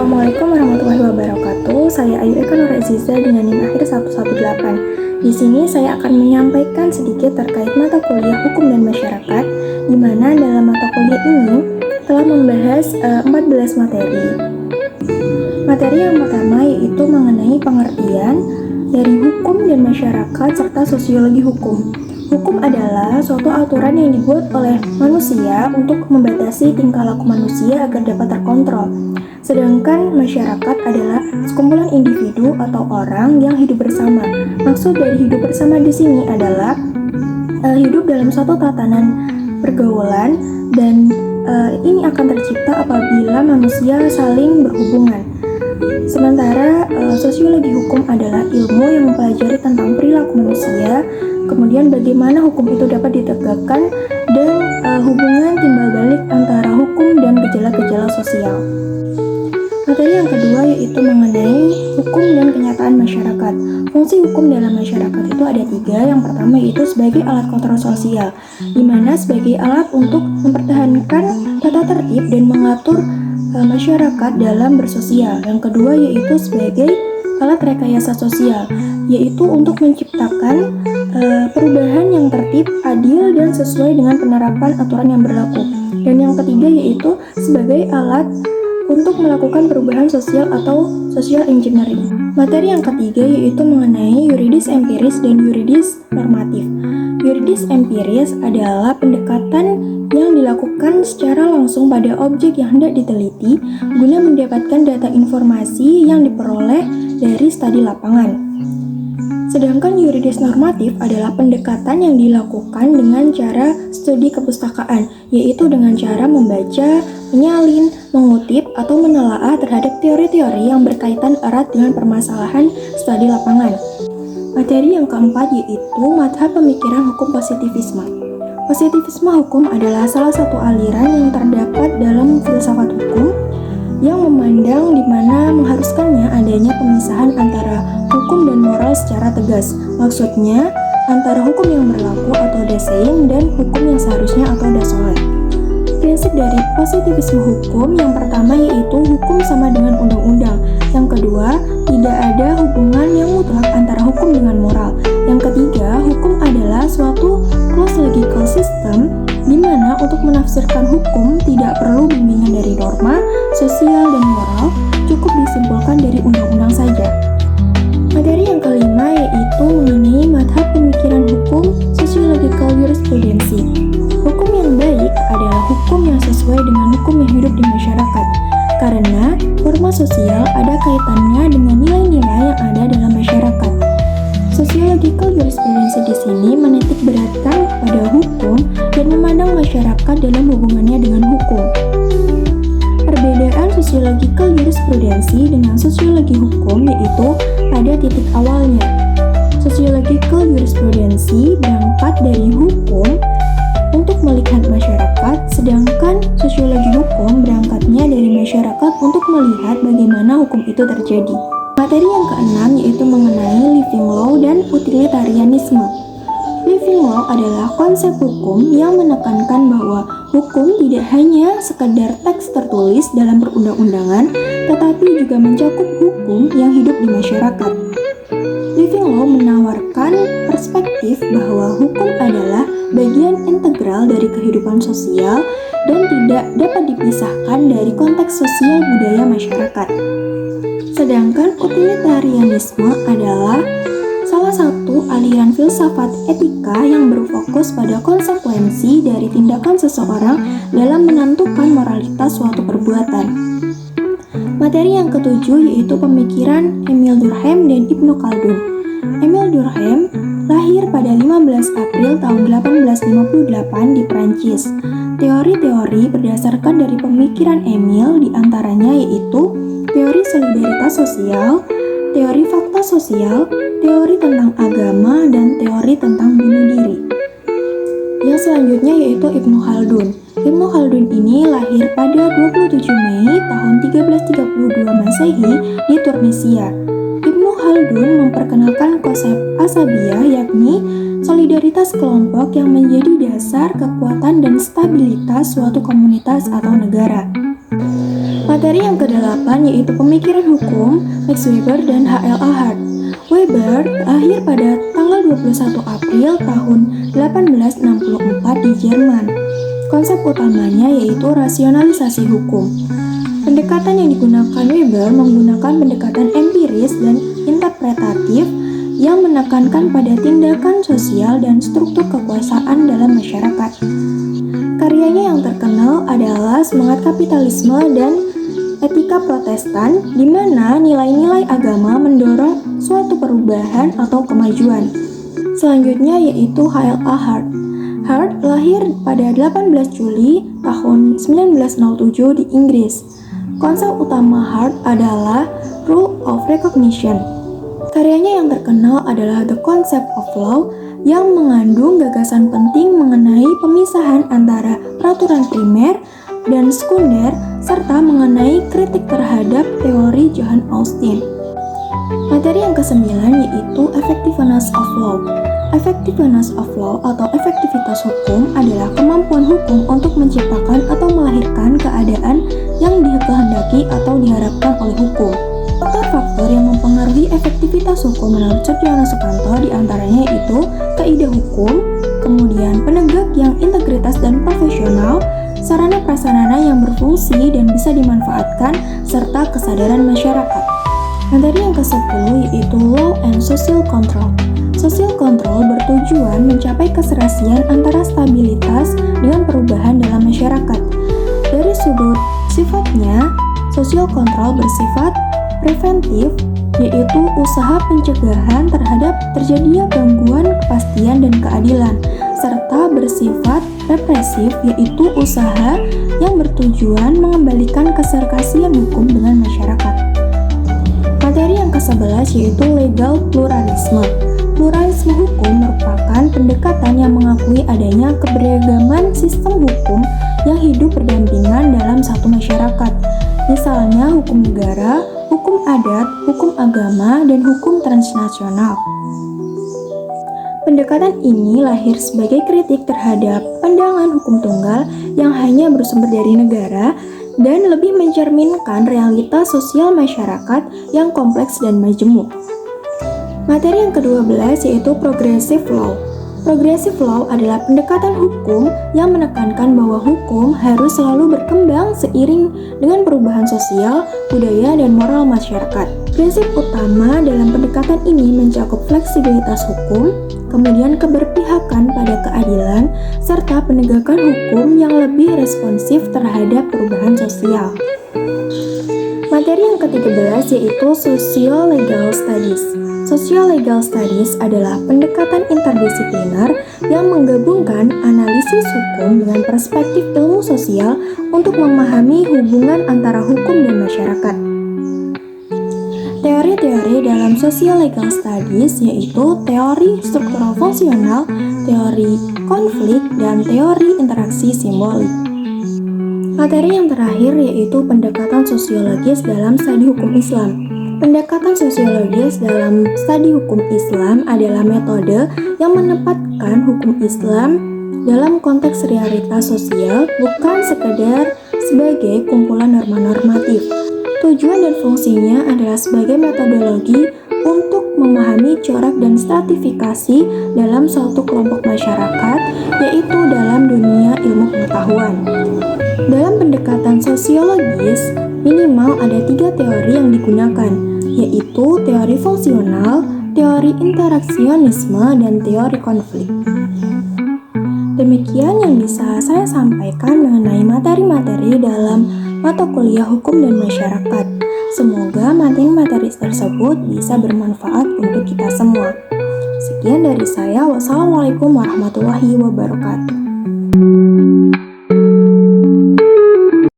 Assalamualaikum warahmatullahi wabarakatuh. Saya Ayu Eka Nur Aziza dengan NIM akhir 118. Di sini saya akan menyampaikan sedikit terkait mata kuliah Hukum dan Masyarakat, di mana dalam mata kuliah ini telah membahas 14 materi. Materi yang pertama yaitu mengenai pengertian dari hukum dan masyarakat serta sosiologi hukum. Hukum adalah suatu aturan yang dibuat oleh manusia untuk membatasi tingkah laku manusia agar dapat terkontrol. Sedangkan masyarakat adalah sekumpulan individu atau orang yang hidup bersama. Maksud dari hidup bersama di sini adalah hidup dalam suatu tatanan pergaulan dan ini akan tercipta apabila manusia saling berhubungan. Sementara sosiologi hukum adalah ilmu yang mempelajari tentang perilaku manusia, kemudian bagaimana hukum itu dapat ditegakkan dan hubungan timbal balik antara hukum dan gejala-gejala sosial. Materi yang kedua yaitu mengenai hukum dan kenyataan masyarakat. Fungsi hukum dalam masyarakat itu ada 3. Yang pertama yaitu sebagai alat kontrol sosial, di mana sebagai alat untuk mempertahankan tata tertib dan mengatur masyarakat dalam bersosial. Yang kedua yaitu sebagai alat rekayasa sosial, yaitu untuk menciptakan perubahan yang tertib, adil, dan sesuai dengan penerapan aturan yang berlaku. Dan yang ketiga yaitu sebagai alat untuk melakukan perubahan sosial atau social engineering. Materi yang ketiga yaitu mengenai yuridis empiris dan yuridis normatif. Yuridis empiris adalah pendekatan yang dilakukan secara langsung pada objek yang hendak diteliti guna mendapatkan data informasi yang diperoleh dari studi lapangan. Sedangkan yuridis normatif adalah pendekatan yang dilakukan dengan cara studi kepustakaan, yaitu dengan cara membaca, menyalin, mengutip, atau menelaah terhadap teori-teori yang berkaitan erat dengan permasalahan studi lapangan. Materi yang keempat yaitu madhab pemikiran hukum positivisme. Positivisme hukum adalah salah satu aliran yang terdapat dalam filsafat hukum yang memandang di mana mengharuskannya adanya pemisahan antara hukum dan moral secara tegas. Maksudnya, antara hukum yang berlaku atau dasein dan hukum yang seharusnya atau dasoleh. Prinsip dari positivisme hukum yang pertama yaitu hukum sama dengan undang-undang. Yang kedua, tidak ada hubungan yang mutlak antara hukum dengan moral. Yang ketiga, hukum adalah suatu closed legal system di mana untuk menafsirkan hukum tidak perlu bimbingan dari norma, sosial, dan moral, cukup disimpulkan dari undang-undang saja. Materi yang kelima yaitu mengenai madhab pemikiran hukum sociological jurisprudency. Hukum yang baik adalah hukum yang sesuai dengan hukum yang hidup di masyarakat, karena norma sosial ada kaitannya dengan nilai-nilai yang ada dalam masyarakat. Sociological jurisprudency di sini menitik beratkan pada hukum dan memandang masyarakat dalam hubungannya dengan hukum. Perbedaan sociological jurisprudency dengan sosiologi hukum yaitu pada titik awalnya. Sociological jurisprudency berangkat dari hukum untuk melihat masyarakat, sedangkan sosiologi hukum berangkatnya dari masyarakat untuk melihat bagaimana hukum itu terjadi. Materi yang keenam yaitu mengenai living law dan utilitarianisme. Living law adalah konsep hukum yang menekankan bahwa hukum tidak hanya sekedar teks tertulis dalam perundang-undangan, tetapi juga mencakup hukum yang hidup di masyarakat. Living law menawarkan perspektif bahwa hukum adalah bagian integral dari kehidupan sosial dan tidak dapat dipisahkan dari konteks sosial budaya masyarakat. Sedangkan utilitarianisme adalah salah satu aliran filsafat etika yang berfokus pada konsekuensi dari tindakan seseorang dalam menentukan moralitas suatu perbuatan. Materi yang ketujuh yaitu pemikiran Emile Durkheim dan Ibnu Khaldun. Emile Durkheim lahir pada 15 April tahun 1858 di Prancis. Teori-teori berdasarkan dari pemikiran Emile diantaranya yaitu teori solidaritas sosial, teori fakta sosial, teori tentang agama, dan teori tentang bunuh diri. Yang selanjutnya yaitu Ibnu Khaldun. Ibnu Khaldun ini lahir pada 27 Mei tahun 1332 Masehi di Tunisia. Ibnu Khaldun memperkenalkan konsep asabiyah, yakni solidaritas kelompok yang menjadi dasar kekuatan dan stabilitas suatu komunitas atau negara. Materi yang kedelapan yaitu pemikiran hukum, Max Weber dan H.L.A. Hart. Weber lahir pada tanggal 21 April tahun 1864 di Jerman. Konsep utamanya yaitu rasionalisasi hukum. Pendekatan yang digunakan Weber menggunakan pendekatan empiris dan interpretatif yang menekankan pada tindakan sosial dan struktur kekuasaan dalam masyarakat. Karyanya yang terkenal adalah Semangat Kapitalisme dan Etika Protestan, di mana nilai-nilai agama mendorong suatu perubahan atau kemajuan. Selanjutnya yaitu H.L.A. Hart. Hart lahir pada 18 Juli tahun 1907 di Inggris. Konsep utama Hart adalah Rule of Recognition. Karyanya yang terkenal adalah The Concept of Law yang mengandung gagasan penting mengenai pemisahan antara peraturan primer dan sekunder serta mengenai kritik terhadap teori John Austin. Materi yang kesembilan yaitu Effectiveness of Law. Effectiveness of Law atau efektivitas hukum adalah kemampuan hukum untuk menciptakan atau melahirkan keadaan yang dikehendaki atau diharapkan oleh hukum. Faktor-faktor yang mempengaruhi efektivitas hukum menurut Supriyono Sukanto diantaranya yaitu kaidah hukum, kemudian penegak yang integritas dan profesional, sarana prasarana yang berfungsi dan bisa dimanfaatkan, serta kesadaran masyarakat. Materi yang ke-10 yaitu Law and Social Control. Social control bertujuan mencapai keserasian antara stabilitas dengan perubahan dalam masyarakat. Dari sudut sifatnya, social control bersifat preventif, yaitu usaha pencegahan terhadap terjadinya gangguan kepastian dan keadilan, serta bersifat represif, yaitu usaha yang bertujuan mengembalikan keserasian hukum dengan masyarakat. Materi yang ke-11 yaitu legal pluralisme. Pluralisme hukum merupakan pendekatan yang mengakui adanya keberagaman sistem hukum yang hidup berdampingan dalam satu masyarakat. Misalnya hukum negara, hukum adat, hukum agama, dan hukum transnasional. Pendekatan ini lahir sebagai kritik terhadap pandangan hukum tunggal yang hanya bersumber dari negara dan lebih mencerminkan realitas sosial masyarakat yang kompleks dan majemuk. Materi yang ke-12 yaitu Progressive Law. Progressive Law adalah pendekatan hukum yang menekankan bahwa hukum harus selalu berkembang seiring dengan perubahan sosial, budaya, dan moral masyarakat. Prinsip utama dalam pendekatan ini mencakup fleksibilitas hukum, kemudian keberpihakan pada keadilan, serta penegakan hukum yang lebih responsif terhadap perubahan sosial. Materi yang ke-13 yaitu Social Legal Studies. Social Legal Studies adalah pendekatan interdisipliner yang menggabungkan analisis hukum dengan perspektif ilmu sosial untuk memahami hubungan antara hukum dan masyarakat. Teori-teori dalam Social Legal Studies yaitu teori struktural fungsional, teori konflik, dan teori interaksi simbolik. Materi yang terakhir yaitu pendekatan sosiologis dalam studi hukum Islam. Pendekatan sosiologis dalam studi hukum Islam adalah metode yang menempatkan hukum Islam dalam konteks realitas sosial, bukan sekedar sebagai kumpulan norma normatif. Tujuan dan fungsinya adalah sebagai metodologi untuk memahami corak dan stratifikasi dalam suatu kelompok masyarakat, yaitu dalam dunia ilmu pengetahuan. Dalam pendekatan sosiologis, minimal ada 3 teori yang digunakan, yaitu teori fungsional, teori interaksionisme, dan teori konflik. Demikian yang bisa saya sampaikan mengenai materi-materi dalam mata kuliah hukum dan masyarakat. Semoga materi-materi tersebut bisa bermanfaat untuk kita semua. Sekian dari saya. Wassalamualaikum warahmatullahi wabarakatuh.